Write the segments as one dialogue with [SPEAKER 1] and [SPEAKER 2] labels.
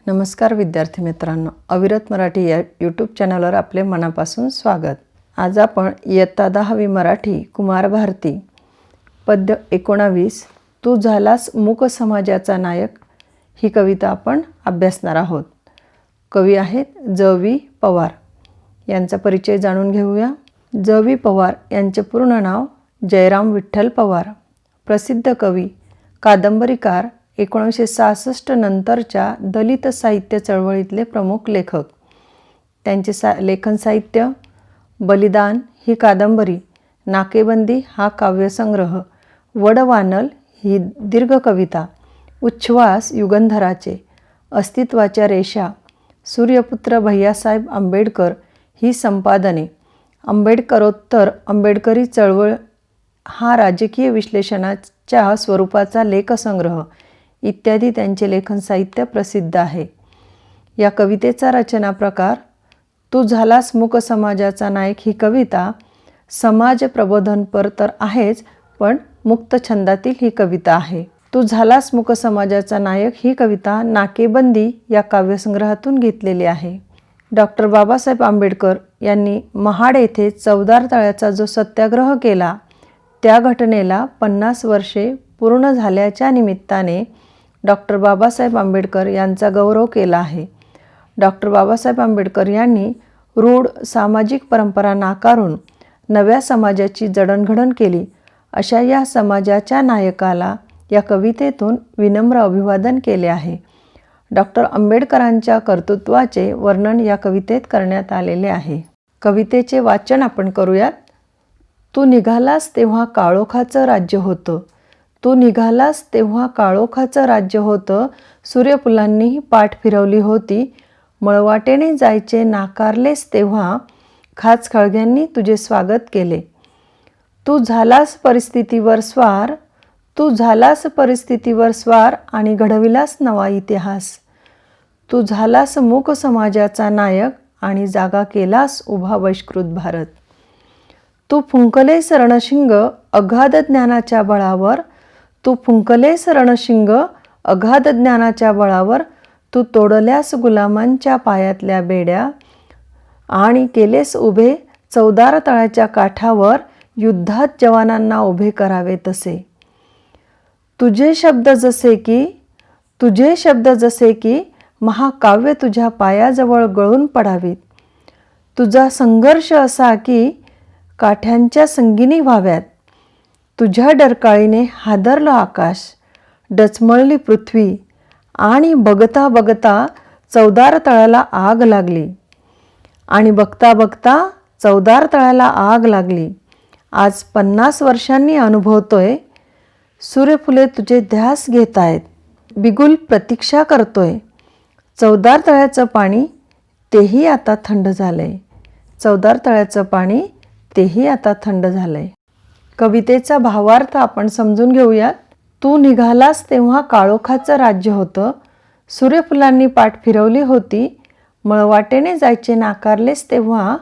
[SPEAKER 1] नमस्कार विद्यार्थी मित्रांनो, अविरत मराठी या यूट्यूब चॅनलवर आपले मनापासून स्वागत। आज आपण इयत्ता 10वी मराठी कुमार भारती पद्य 19 तू झालास मूक समाजाचा नायक ही कविता आपण अभ्यासणार आहोत। कवी आहेत ज.वी. पवार। यांचा परिचय जाणून घेऊया। ज.वी. पवार यांचे पूर्ण नाव जयराम विठ्ठल पवार। प्रसिद्ध कवी, कादंबरीकार, 1966 नंतरच्या दलित साहित्य चळवळीतले प्रमुख लेखक। त्यांचे लेखन साहित्य बलिदान ही कादंबरी, नाकेबंदी हा काव्यसंग्रह, वडवानल ही दीर्घ कविता, उच्छ्वास युगंधराचे, अस्तित्वाच्या रेषा, सूर्यपुत्र भैयासाहेब आंबेडकर ही संपादने, आंबेडकरोत्तर आंबेडकरी चळवळ हा राजकीय विश्लेषणाच्या स्वरूपाचा लेखसंग्रह इत्यादी त्यांचे लेखन साहित्य प्रसिद्ध आहे। या कवितेचा रचना प्रकार तू झालास मूक समाजाचा नायक ही कविता समाज प्रबोधनपर तर आहेच, पण मुक्त छंदातील ही कविता आहे। तू झालास मूक समाजाचा नायक ही कविता नाकेबंदी या काव्यसंग्रहातून घेतलेली आहे। डॉक्टर बाबासाहेब आंबेडकर यांनी महाड येथे चवदार तळ्याचा जो सत्याग्रह केला त्या घटनेला 50 वर्षे पूर्ण झाल्याच्या निमित्ताने डॉक्टर बाबासाहेब आंबेडकर यांचा गौरव केला आहे। डॉक्टर बाबासाहेब आंबेडकर यांनी रूढ सामाजिक परंपरा नाकारून नव्या समाजाची जडणघडण केली अशा या समाजाच्या नायकाला या कवितेतून विनम्र अभिवादन केले आहे। डॉक्टर आंबेडकरांच्या कर्तृत्वाचे वर्णन या कवितेत करण्यात आलेले आहे। कवितेचे वाचन आपण करूयात। तू निघालास तेव्हा काळोखाचं राज्य होतं, तू निघालास तेव्हा काळोखाचं राज्य होतं, सूर्यफुलांनीही पाठ फिरवली होती, मळवाटेने जायचे नाकारलेस तेव्हा खाच खळग्यांनी तुझे स्वागत केले। तू झालास परिस्थितीवर स्वार, तू झालास परिस्थितीवर स्वार आणि घडविलास नवा इतिहास। तू झालास मूक समाजाचा नायक आणि जागा केलास उभा बहिष्कृत भारत। तू फुंकलेस रणशिंग अगाध ज्ञानाच्या बळावर, तू फुंकलेस रणशिंग अगाध ज्ञानाच्या बळावर, तू तोडल्यास गुलामांच्या पायातल्या बेड्या आणि केलेस उभे चवदार तळ्याच्या काठावर, युद्धात जवानांना उभे करावे तसे। तुझे शब्द जसे की महाकाव्य तुझ्या पायाजवळ गळून पडावीत, तुझा संघर्ष असा की काठ्यांच्या संगिनी व्हाव्यात। तुझ्या डरकाळीने हादरलं आकाश, डचमळली पृथ्वी आणि बघता बघता चवदार तळ्याला आग लागली, आणि बघता बघता चवदार तळ्याला आग लागली। आज 50 वर्षांनी अनुभवतोय, सूर्यफुले तुझे ध्यास घेत आहेत, बिगुल प्रतीक्षा करतोय। चवदार तळ्याचं पाणी तेही आता थंड झालंय, चवदार तळ्याचं पाणी तेही आता थंड झालंय। कवितेचा भावार्थ आपण समजून घेऊयात। तू निघालास तेव्हा काळोखाचं राज्य होतं, सूर्यफुलांनी पाठ फिरवली होती, मळवाटेने जायचे नाकारलेस तेव्हा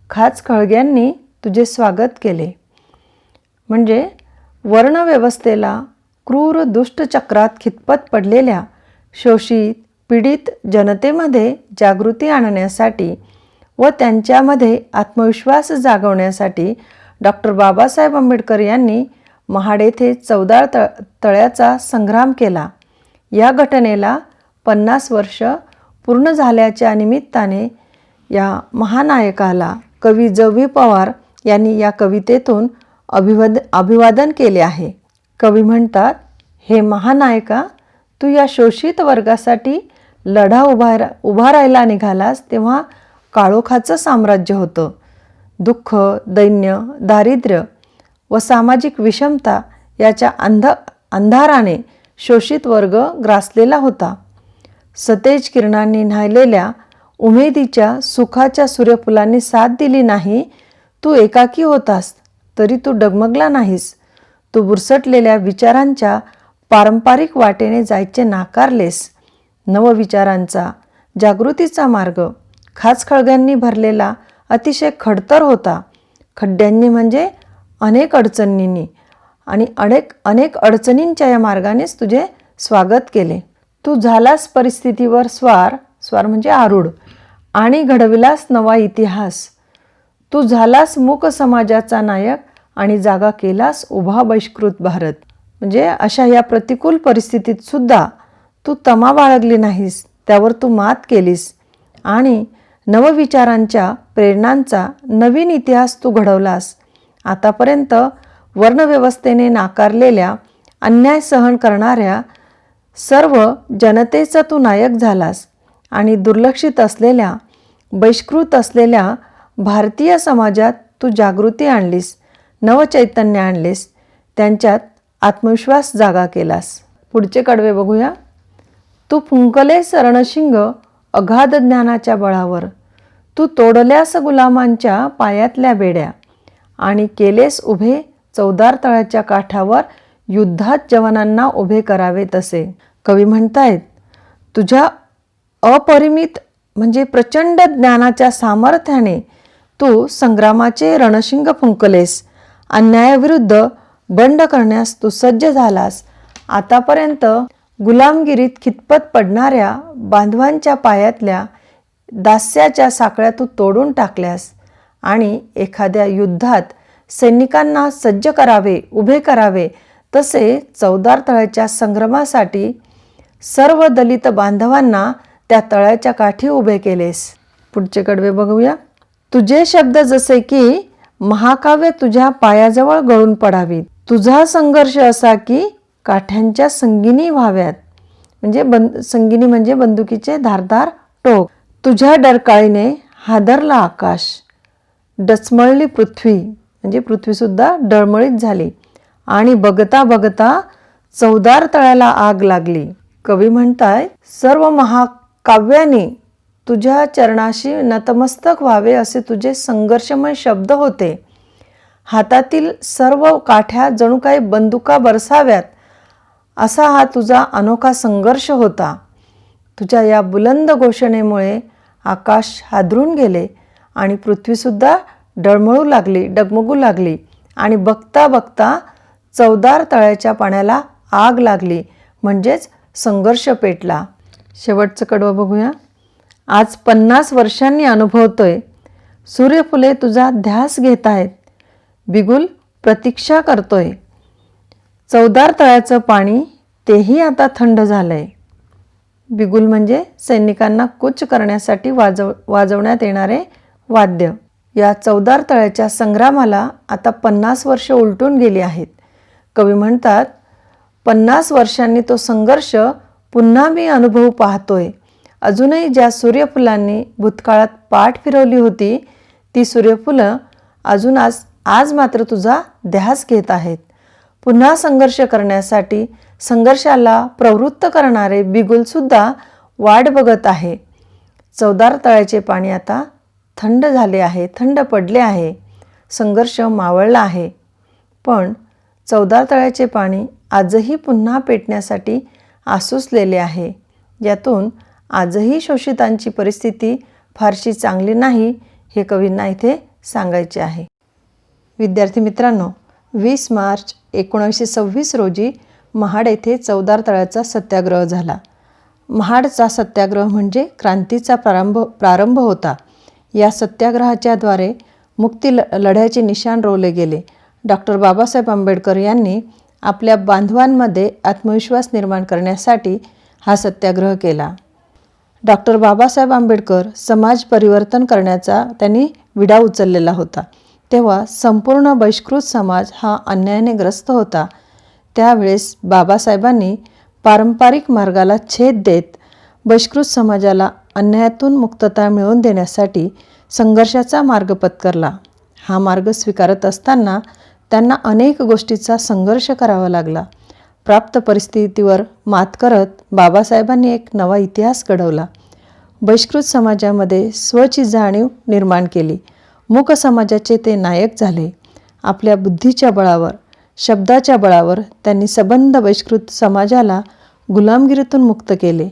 [SPEAKER 1] खाच खळग्यांनी तुझे स्वागत केले। म्हणजे वर्णव्यवस्थेला क्रूर दुष्ट चक्रात खितपत पडलेल्या शोषित पीडित जनतेमध्ये जागृती आणण्यासाठी व त्यांच्यामध्ये आत्मविश्वास जागवण्यासाठी डॉक्टर बाबासाहेब आंबेडकर यांनी महाड येथे चवदार तळ्याचा संग्राम केला। या घटनेला 50 वर्ष पूर्ण झाल्याच्या निमित्ताने या महानायकाला कवी ज.वी. पवार यांनी या कवितेतून अभिवादन केले आहे। कवी म्हणतात, हे महानायका, तू या शोषित वर्गासाठी लढा उभा राहायला निघालास तेव्हा काळोखाचं साम्राज्य होतं। दुःख, दैन्य, दारिद्र्य व सामाजिक विषमता याच्या अंधाराने शोषित वर्ग ग्रासलेला होता। सतेज किरणांनी न्हायलेल्या उमेदीच्या सुखाच्या सूर्यफुलांनी साथ दिली नाही। तू एकाकी होतास तरी तू डगमगला नाहीस। तू बुरसटलेल्या विचारांच्या पारंपरिक वाटेने जायचे नाकारलेस। नवविचारांचा, जागृतीचा मार्ग खाचखळग्यांनी भरलेला अतिशय खडतर होता। खड्ड्यांनी म्हणजे अनेक अडचणींनी, आणि अनेक अडचणींच्या या मार्गानेच तुझे स्वागत केले। तू झालास परिस्थितीवर स्वार, स्वार म्हणजे आरूढ, आणि घडविलास नवा इतिहास. तू झालास मूक समाजाचा नायक आणि जागा केलास उभा बहिष्कृत भारत. म्हणजे अशा या प्रतिकूल परिस्थितीत सुद्धा तू तमा बाळगली नाहीस, त्यावर तू मात केलीस आणि नवविचारांच्या प्रेरणांचा नवीन इतिहास तू घडवलास. आतापर्यंत वर्णव्यवस्थेने नाकारलेल्या, अन्याय सहन करणाऱ्या सर्व जनतेचा तू नायक झालास आणि दुर्लक्षित असलेल्या, बहिष्कृत असलेल्या भारतीय समाजात तू जागृती आणलीस, नवचैतन्य आणलेस, त्यांच्यात आत्मविश्वास जागा केलास. पुढचे कडवे बघूया. तू फुंकलेस रणशिंग अगाध ज्ञानाच्या बळावर. तू तोडल्यास गुलामांच्या पायातल्या बेड्या आणि केलेस उभे चवदार तळ्याच्या काठावर युद्धात जवानांना उभे करावे तसे. कवी म्हणतायत, तुझ्या अपरिमित म्हणजे प्रचंड ज्ञानाच्या सामर्थ्याने तू संग्रामाचे रणशिंग फुंकलेस. अन्यायाविरुद्ध बंड करण्यास तू सज्ज झालास. आतापर्यंत गुलामगिरीत खितपत पडणाऱ्या बांधवांच्या पायातल्या दास्याच्या साखळ्या तू तोडून टाकल्यास आणि एखाद्या युद्धात सैनिकांना सज्ज करावे, उभे करावे तसे चवदार तळ्याच्या संग्रामासाठी सर्व दलित बांधवांना त्या तळ्याच्या काठी उभे केलेस. पुढचे कडवे बघूया. तुझे शब्द जसे की महाकाव्य तुझ्या पायाजवळ गळून पडावीत. तुझा संघर्ष असा की काठ्यांच्या संगिनी व्हाव्यात. म्हणजे संगिनी म्हणजे बंदुकीचे धारदार टोक. तुझ्या डरकाळीने हादरला आकाश, डचमळली पृथ्वी म्हणजे पृथ्वीसुद्धा डळमळीत झाली आणि बघता बघता चवदार तळ्याला आग लागली. कवी म्हणताय, सर्व महाकाव्याने तुझ्या चरणाशी नतमस्तक व्हावे असे तुझे संघर्षमय शब्द होते. हातातील सर्व काठ्या जणू काही बंदुका बरसाव्यात असा हा तुझा अनोखा संघर्ष होता. तुझ्या या बुलंद घोषणेमुळे आकाश हादरून गेले आणि पृथ्वीसुद्धा डळमळू लागली, डगमगू लागली आणि बघता बघता चवदार तळ्याच्या पाण्याला आग लागली, म्हणजेच संघर्ष पेटला. शेवटचं कडवं बघूया. आज 50 वर्षांनी अनुभवतोय, सूर्यफुले तुझा ध्यास घेत आहेत, बिगुल प्रतीक्षा करतोय. चवदार तळ्याचं पाणी तेही आता थंड झालंय. बिगुल म्हणजे सैनिकांना कूच करण्यासाठी वाजवण्यात येणारे वाद्य. या चवदार तळ्याच्या संग्रामाला आता 50 वर्ष उलटून गेली आहेत. कवी म्हणतात, 50 वर्षांनी तो संघर्ष पुन्हा मी अनुभवू पाहतोय. अजूनही ज्या सूर्यफुलांनी भूतकाळात पाठ फिरवली होती, ती सूर्यफुलं अजून आज मात्र तुझा ध्यास घेत आहेत. पुन्हा संघर्ष करण्यासाठी संघर्षाला प्रवृत्त करणारे बिगुलसुद्धा वाट बघत आहे. चवदार तळ्याचे पाणी आता थंड झाले आहे, थंड पडले आहे, संघर्ष मावळला आहे. पण चवदार तळ्याचे पाणी आजही पुन्हा पेटण्यासाठी आसुसलेले आहे. यातून आजही शोषितांची परिस्थिती फारशी चांगली नाही, हे कवींना इथे सांगायचे आहे. विद्यार्थी मित्रांनो, 20 मार्च 1926 रोजी महाड येथे चवदार तळ्याचा सत्याग्रह झाला. महाडचा सत्याग्रह म्हणजे क्रांतीचा प्रारंभ होता. या सत्याग्रहाच्या द्वारे मुक्ती लढ्याचे निशाण रोवले गेले. डॉक्टर बाबासाहेब आंबेडकर यांनी आपल्या बांधवांमध्ये आत्मविश्वास निर्माण करण्यासाठी हा सत्याग्रह केला. डॉक्टर बाबासाहेब आंबेडकर समाज परिवर्तन करण्याचा त्यांनी विडा उचललेला होता. तेव्हा संपूर्ण बहिष्कृत समाज हा अन्यायाने ग्रस्त होता. त्यावेळेस बाबासाहेबांनी पारंपरिक मार्गाला छेद देत बहिष्कृत समाजाला अन्यायातून मुक्तता मिळवून देण्यासाठी संघर्षाचा मार्ग पत्करला. हा मार्ग स्वीकारत असताना त्यांना अनेक गोष्टीचा संघर्ष करावा लागला. प्राप्त परिस्थितीवर मात करत बाबासाहेबांनी एक नवा इतिहास घडवला. बहिष्कृत समाजामध्ये स्वची जाणीव निर्माण केली. मूक समाजाचे ते नायक झाले. आपल्या बुद्धीच्या बळावर, शब्दाच्या बळावर त्यांनी सबंध बहिष्कृत समाजाला गुलामगिरीतून मुक्त केले.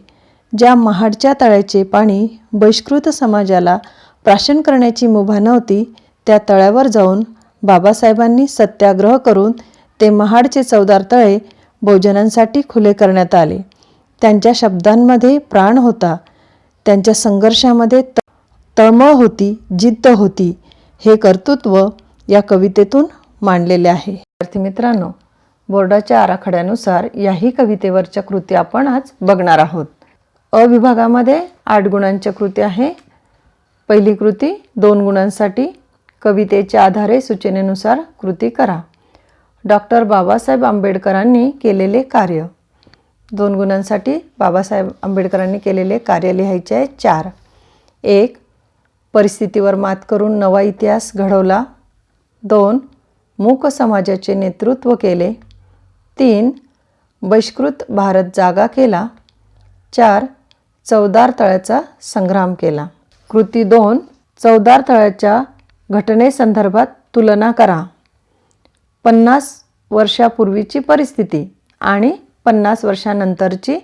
[SPEAKER 1] ज्या महाडच्या तळ्याचे पाणी बहिष्कृत समाजाला प्राशन करण्याची मुभा नव्हती, त्या तळ्यावर जाऊन बाबासाहेबांनी सत्याग्रह करून ते महाडचे चवदार तळे बहुजनांसाठी खुले करण्यात आले. त्यांच्या शब्दांमध्ये प्राण होता, त्यांच्या संघर्षामध्ये तळमळ होती, जिद्द होती. हे कर्तृत्व या कवितेतून मांडलेले आहे. विद्यार्थी मित्रांनो, बोर्डाच्या आराखड्यानुसार याही कवितेवरच्या कृती आपण आज बघणार आहोत. अ विभागामध्ये 8 गुणांच्या कृती आहे. पहिली कृती 2 गुणांसाठी. कवितेच्या आधारे सूचनेनुसार कृती करा. डॉक्टर बाबासाहेब आंबेडकरांनी केलेले कार्य. 2 गुणांसाठी बाबासाहेब आंबेडकरांनी केलेले कार्य लिहायचे आहे 4. 1. परिस्थितीवर मात करून नवा इतिहास घडवला. 2. मूक समाजाचे नेतृत्व केले. 3. बहिष्कृत भारत जागा केला. 4. चवदार तळ्याचा संग्राम केला. कृती 2. चवदार तळ्याच्या घटनेसंदर्भात तुलना करा. 50 वर्षापूर्वीची परिस्थिती आणि 50 वर्षानंतरची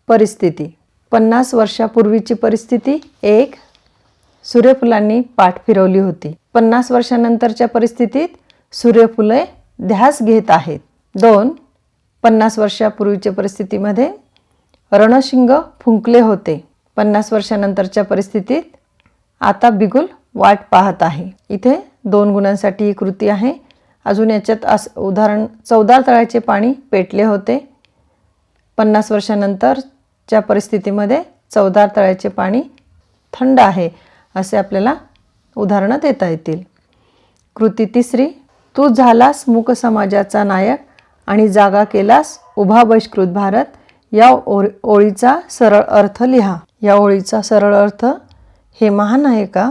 [SPEAKER 1] परिस्थिती. 50 वर्षापूर्वीची परिस्थिती. 1. सूर्यफुलांनी पाठ फिरवली होती. 50 वर्षानंतरच्या परिस्थितीत सूर्यफुले ध्यास घेत आहेत. 2. 50 वर्षापूर्वीच्या परिस्थितीमध्ये रणशिंग फुंकले होते. 50 वर्षानंतरच्या परिस्थितीत आता बिगुल वाट पाहत आहे. इथे 2 गुणांसाठी ही कृती आहे. अजून याच्यात उदाहरण, चवदार तळ्याचे पाणी पेटले होते. 50 वर्षानंतरच्या परिस्थितीमध्ये चवदार तळ्याचे पाणी थंड आहे, असे आपल्याला उदाहरणं देता येतील. कृती 3. तू झालास मूक समाजाचा नायक आणि जागा केलास उभा बहिष्कृत भारत. या ओळीचा सरळ अर्थ लिहा. या ओळीचा सरळ अर्थ: हे महान आहे का?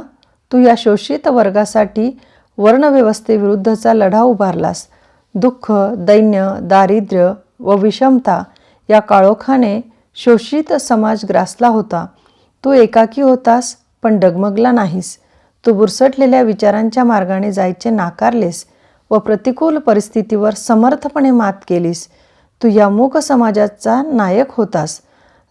[SPEAKER 1] तू या शोषित वर्गासाठी वर्णव्यवस्थेविरुद्धचा लढा उभारलास. दुःख, दैन्य, दारिद्र्य व विषमता या काळोखाने शोषित समाज ग्रासला होता. तू एकाकी होतास, पण डगमगला नाहीस. तू बुरसटलेल्या विचारांच्या मार्गाने जायचे नाकारलेस व प्रतिकूल परिस्थितीवर समर्थपणे मात केलीस. तू या मूक समाजाचा नायक होतास.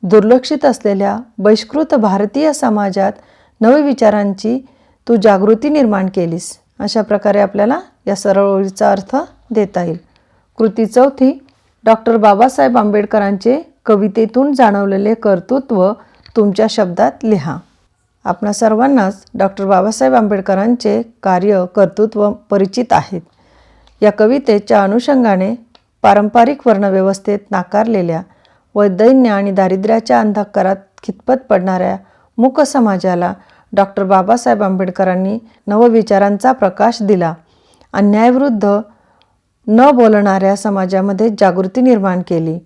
[SPEAKER 1] दुर्लक्षित असलेल्या बहिष्कृत भारतीय समाजात नवी विचारांची तू जागृती निर्माण केलीस. अशा प्रकारे आपल्याला या सरळ ओळीचा अर्थ देता येईल. कृती 4. डॉक्टर बाबासाहेब आंबेडकरांचे कवितेतून जाणवलेले कर्तृत्व तुमच्या शब्दात लिहा. आपणा सर्वांनाच डॉक्टर बाबासाहेब आंबेडकरांचे कार्य, कर्तृत्व परिचित आहेत. या कवितेच्या अनुषंगाने पारंपरिक वर्णव्यवस्थेत नाकारलेल्या व दैन्य आणि दारिद्र्याच्या अंधकारात खितपत पडणाऱ्या मूक समाजाला डॉक्टर बाबासाहेब आंबेडकरांनी नवविचारांचा प्रकाश दिला. अन्यायाविरुद्ध न बोलणाऱ्या समाजामध्ये जागृती निर्माण केली.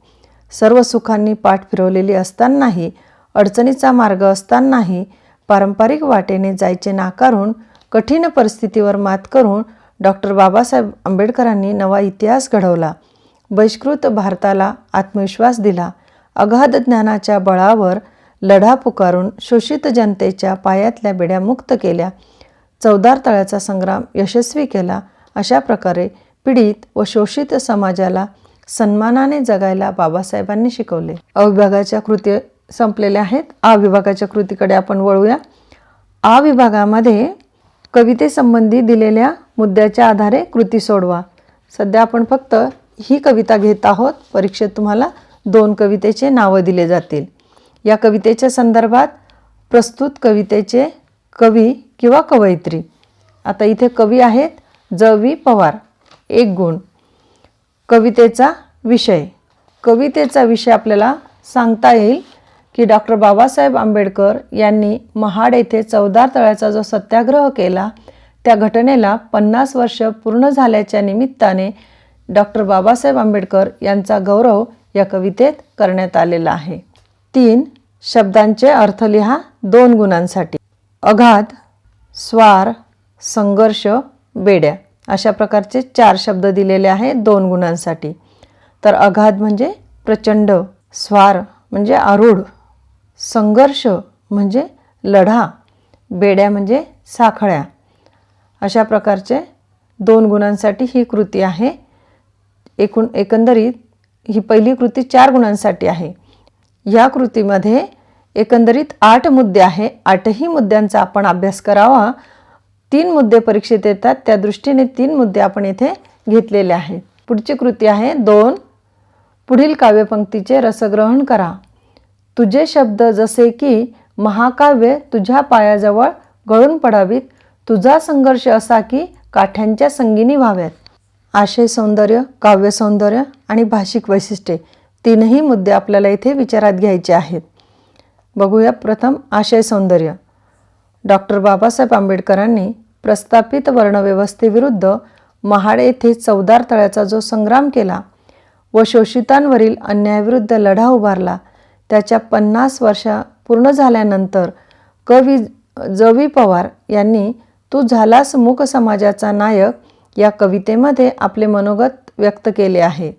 [SPEAKER 1] सर्व सुखांनी पाठ फिरवलेली असतानाही, अडचणीचा मार्ग असतानाही पारंपरिक वाटेने जायचे नाकारून कठीण परिस्थितीवर मात करून डॉक्टर बाबासाहेब आंबेडकरांनी नवा इतिहास घडवला. बहिष्कृत भारताला आत्मविश्वास दिला. अगाध ज्ञानाच्या बळावर लढा पुकारून शोषित जनतेच्या पायातल्या बेड्या मुक्त केल्या. चवदार तळ्याचा संग्राम यशस्वी केला. अशा प्रकारे पीडित व शोषित समाजाला सन्मानाने जगायला बाबासाहेबांनी शिकवले. अ विभागाच्या कृती संपलेल्या आहेत. आ विभागाच्या कृतीकडे आपण वळूया. आ विभागामध्ये कवितेसंबंधी दिलेल्या मुद्द्याच्या आधारे कृती सोडवा. सध्या आपण फक्त ही कविता घेत आहोत. परीक्षेत तुम्हाला 2 कवितेचे नावं दिले जातील. या कवितेच्या संदर्भात प्रस्तुत कवितेचे कवी किंवा कवयित्री. आता इथे कवी आहेत ज.वी. पवार, 1 गुण. कवितेचा विषय. कवितेचा विषय आपल्याला सांगता येईल की डॉक्टर बाबासाहेब आंबेडकर यांनी महाड येथे चवदार तळ्याचा जो सत्याग्रह केला, त्या घटनेला 50 वर्ष पूर्ण झाल्याच्या निमित्ताने डॉक्टर बाबासाहेब आंबेडकर यांचा गौरव या कवितेत करण्यात आलेला आहे. 3 शब्दांचे अर्थ लिहा 2 गुणांसाठी. अगाध, स्वार, संघर्ष, बेड्या अशा प्रकारचे 4 शब्द दिलेले आहेत 2 गुणांसाठी. तर अगाध म्हणजे प्रचंड, स्वार म्हणजे आरूढ, संघर्ष म्हणजे लढा, बेड्या म्हणजे साखळ्या. अशा प्रकारचे 2 गुणांसाठी ही कृती आहे. एकंदरीत ही पहिली कृती 4 गुणांसाठी आहे. या कृतीमध्ये एकंदरीत 8 मुद्दे आहे. 8ही मुद्द्यांचा आपण अभ्यास करावा. 3 मुद्दे परीक्षेत येतात, त्या दृष्टीने 3 मुद्दे आपण येथे घेतलेले आहेत. पुढची कृती आहे 2. पुढील काव्यपंक्तीचे रसग्रहण करा. तुझे शब्द जसे की महाकाव्य तुझ्या पायाजवळ गळून पडावीत, तुझा संघर्ष असा की काठ्यांच्या संगिनी व्हाव्यात. आशय सौंदर्य, काव्य सौंदर्य आणि भाषिक वैशिष्ट्ये तीनही मुद्दे आपल्याला इथे विचारात घ्यायचे आहेत. बघूया प्रथम आशय सौंदर्य. डॉक्टर बाबासाहेब आंबेडकरांनी प्रस्थापित वर्णव्यवस्थेविरुद्ध महाड येथे चवदार तळ्याचा जो संग्राम केला व शोषितांवरील अन्यायाविरुद्ध लढा उभारला, त्याच्या 50 वर्ष पूर्ण झाल्यानंतर कवी ज.वी. पवार यांनी तू झालास मूक समाजाचा नायक या कवितेमध्ये आपले मनोगत व्यक्त केले आहे.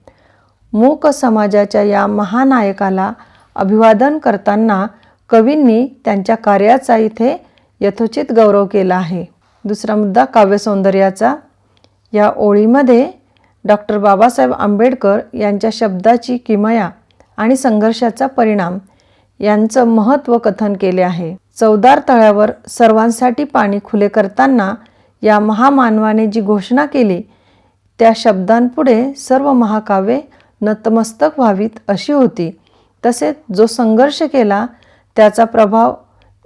[SPEAKER 1] मूक समाजाच्या या महानायकाला अभिवादन करताना कवींनी त्यांच्या कार्याचा इथे यथोचित गौरव केला आहे. दुसरा मुद्दा काव्यसौंदर्याचा. या ओळीमध्ये डॉक्टर बाबासाहेब आंबेडकर यांच्या शब्दाची किमया आणि संघर्षाचा परिणाम यांचं महत्त्व कथन केले आहे. चवदार तळ्यावर सर्वांसाठी पाणी खुले करताना या महामानवाने जी घोषणा केली त्या शब्दांपुढे सर्व महाकाव्ये नतमस्तक व्हावीत अशी होती. तसेच जो संघर्ष केला त्याचा प्रभाव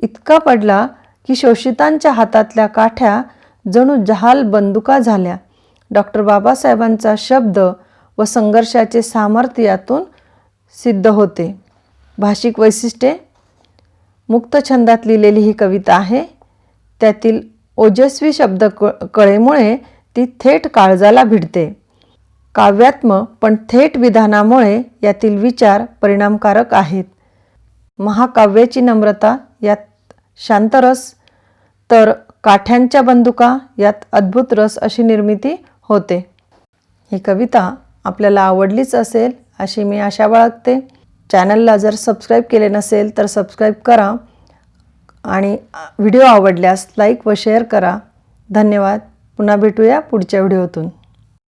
[SPEAKER 1] इतका पडला की शोषितांच्या हातातल्या काठ्या जणू जहाल बंदुका झाल्या. डॉक्टर बाबासाहेबांचा शब्द व संघर्षाचे सामर्थ्य यातून सिद्ध होते. भाषिक वैशिष्ट्ये. मुक्त छंदात लिहिलेली ही कविता आहे. त्यातील ओजस्वी शब्द कळेमुळे ती थेट काळजाला भिडते. काव्यात्म पण थेट विधानामुळे यातील विचार परिणामकारक आहेत. महाकाव्याची नम्रता यात शांतरस, तर काठ्यांच्या बंदुका यात अद्भुत रस अशी निर्मिती होते. ही कविता आपल्याला आवडलीच असेल अशी मी आशा बाळगते. चॅनलला जर सबस्क्राईब केले नसेल तर सबस्क्राईब करा आणि व्हिडिओ आवडल्यास लाईक व शेअर करा. धन्यवाद. पुन्हा भेटूया पुढच्या व्हिडिओतून.